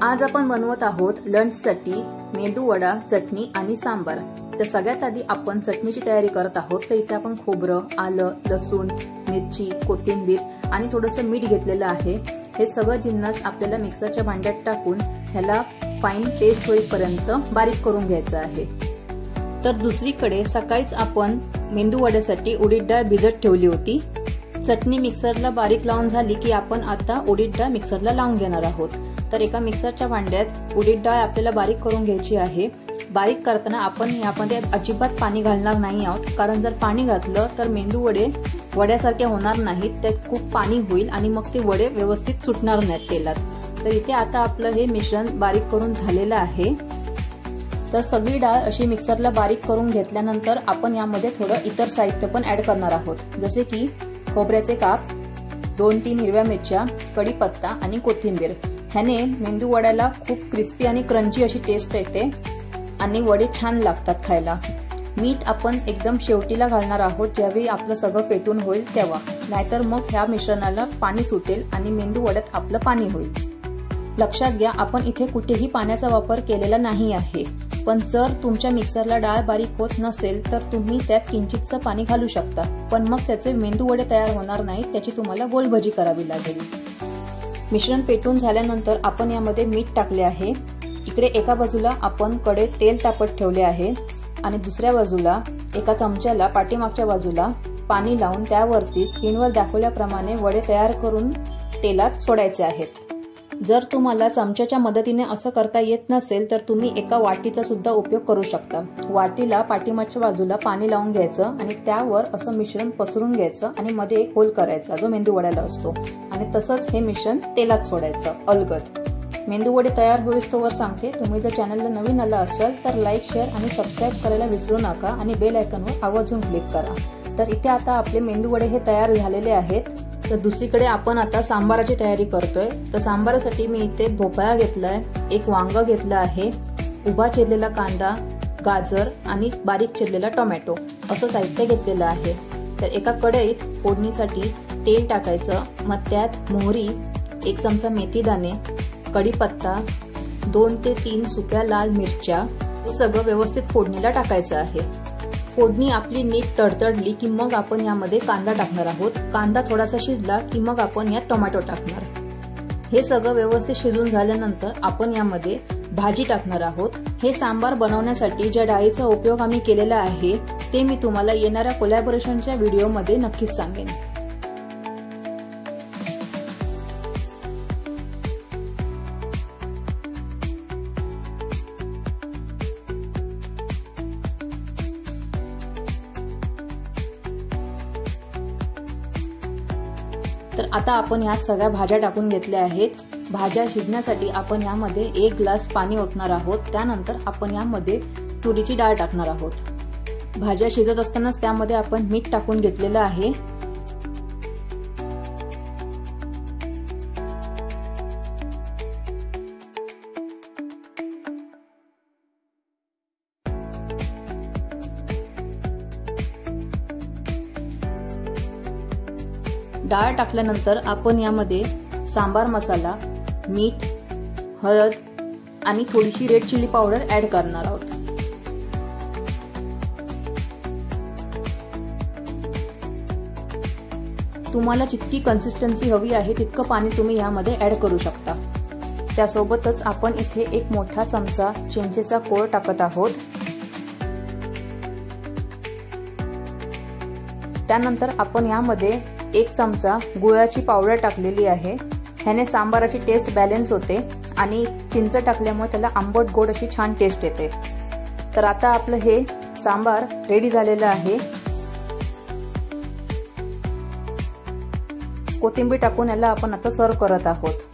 आज आपण बनवत आहोत लंचसाठी मेंदू वडा, चटणी आणि सांबार। तर सगळ्यात आधी आपण चटणीची तयारी करत आहोत। तर इथे आपण खोबरं, आलं, लसूण, मिरची, कोथिंबीर आणि थोडंसं मीठ घेतलेलं आहे। हे सगळं जिन्नस आपल्याला मिक्सरच्या भांड्यात टाकून ह्याला फाईन पेस्ट होईपर्यंत बारीक करून घ्यायचं आहे। तर दुसरीकडे सकाळीच आपण मेंदू वड्यासाठी उडीद डाळ भिजत ठेवली होती। चटणी मिक्सरला बारीक लावून झाली की आपण आता उडीद डाळ मिक्सरला लावून घेणार आहोत। तर एका मिक्सरच्या भांड्यात उडीद डाळ आपल्याला बारीक करून घ्यायची आहे। बारीक करताना आपण यामध्ये अजिबात पाणी घालणार नाही आहोत, कारण जर पाणी घातलं तर मेंदू वडे वड्यासारखे होणार नाहीत, त्यात खूप पाणी होईल आणि मग ते वडे व्यवस्थित सुटणार नाहीत तेलात। तर इथे आता आपलं हे मिश्रण बारीक करून झालेलं आहे। तर सगळी डाळ अशी मिक्सरला बारीक करून घेतल्यानंतर आपण यामध्ये थोडं इतर साहित्य पण ऍड करणार आहोत, जसे की खोबऱ्याचे काप, 2-3 हिरव्या मिरच्या, कढीपत्ता आणि कोथिंबीर। ह्याने मेंदू वड्याला खूप क्रिस्पी आणि क्रंची अशी टेस्ट येते आणि वडे छान लागतात खायला। मीठ आपण एकदम शेवटीला घालणार आहोत, ज्यावेळी आपलं सगळं फेटून होईल तेव्हा, नाहीतर मग ह्या मिश्रणाला पाणी सुटेल आणि मेंदू वड्यात आपलं पाणी होईल। लक्षात घ्या, आपण इथे कुठेही पाण्याचा वापर केलेला नाही आहे, पण जर तुमच्या मिक्सरला डाळ बारीक होत नसेल तर तुम्ही त्यात किंचितचं पाणी घालू शकता, पण मग त्याचे मेंदू वडे तयार होणार नाहीत, त्याची तुम्हाला गोलभजी करावी लागेल। मिश्रण पेटून झाल्यानंतर आपण यामध्ये मीठ टाकले आहे। इकडे एका बाजूला आपण कढईत तेल तापत ठेवले आहे आणि दुसऱ्या बाजूला एका चमच्याला पाठीमागच्या बाजूला पाणी लावून त्यावरती स्क्रीनवर दाखवल्याप्रमाणे वडे तयार करून तेलात सोडायचे आहेत। जर तुम्हाला चमच्याच्या मदतीने असं करता येत नसेल तर तुम्ही एका वाटीचा सुद्धा उपयोग करू शकता। वाटीला पाठीमागच्या बाजूला पाणी लावून घ्यायचं आणि त्यावर असं मिश्रण पसरून घ्यायचं आणि मध्ये एक होल करायचा जो मेंदू वड्याला असतो आणि तसंच हे मिश्रण तेलात सोडायचं अलगद। मेंदू वडे तयार होईस्तोवर सांगते, तुम्ही जर चॅनलला नवीन आला असाल तर लाईक, शेअर आणि सबस्क्राईब करायला विसरू नका आणि बेल आयकॉनवर आवर्जून क्लिक करा। तर इथे आता आपले मेंदू वडे हे तयार झालेले आहेत। तर दुसरीकडे आपण आता सांबाराची तयारी करतोय। तर सांबारासाठी मी इथे भोपळा घेतलाय, एक वांग घेतलं आहे, उभा चिरलेला कांदा, गाजर आणि बारीक चिरलेला टोमॅटो असं साहित्य घेतलेलं आहे। तर एका कढईत फोडणीसाठी तेल टाकायचं, मग त्यात मोहरी, 1 चमचा मेथी दाणे, कढीपत्ता, 2 ते 3 सुक्या लाल मिरच्या हे सगळं व्यवस्थित फोडणीला टाकायचं आहे। फोडणी आपली नीट तडतडली की मग आपण यामध्ये कांदा टाकणार आहोत। कांदा थोडासा शिजला की मग आपण यात टोमॅटो टाकणार। हे सगळं व्यवस्थित शिजून झाल्यानंतर आपण यामध्ये भाजी टाकणार आहोत। हे सांबार बनवण्यासाठी ज्या डाळीचा उपयोग आम्ही केलेला आहे ते मी तुम्हाला येणाऱ्या कोलॅबोरेशनच्या व्हिडिओमध्ये नक्कीच सांगेन। तर आता आपण यात सगळ्या भाज्या टाकून घेतल्या आहेत। भाज्या शिजण्यासाठी आपण यामध्ये 1 ग्लास पाणी ओतणार आहोत। त्यानंतर आपण यामध्ये तुरीची डाळ टाकणार आहोत। भाज्या शिजत असतानाच त्यामध्ये आपण मीठ टाकून घेतलेलं आहे। डाळ टाकल्यानंतर आपण यामध्ये सांबार मसाला, मीठ, हळद आणि थोडीशी रेड चिली पावडर ऍड करणार आहोत। तुम्हाला जितकी कन्सिस्टन्सी हवी आहे तितकं पाणी तुम्ही यामध्ये ऍड करू शकता। त्यासोबतच आपण इथे 1 मोठा चमचा चिंचेचा कोळ टाकत आहोत। त्यानंतर आपण यामध्ये 1 चमचा गुळाची पावडर टाकलेली आहे। ह्याने सांबाराची टेस्ट बॅलन्स होते आणि चिंच टाकल्यामुळे त्याला आंबट गोड अशी छान टेस्ट येते। तर आता आपलं हे सांबार रेडी झालेलं आहे। कोथिंबीर टाकून याला आपण आता सर्व करत आहोत।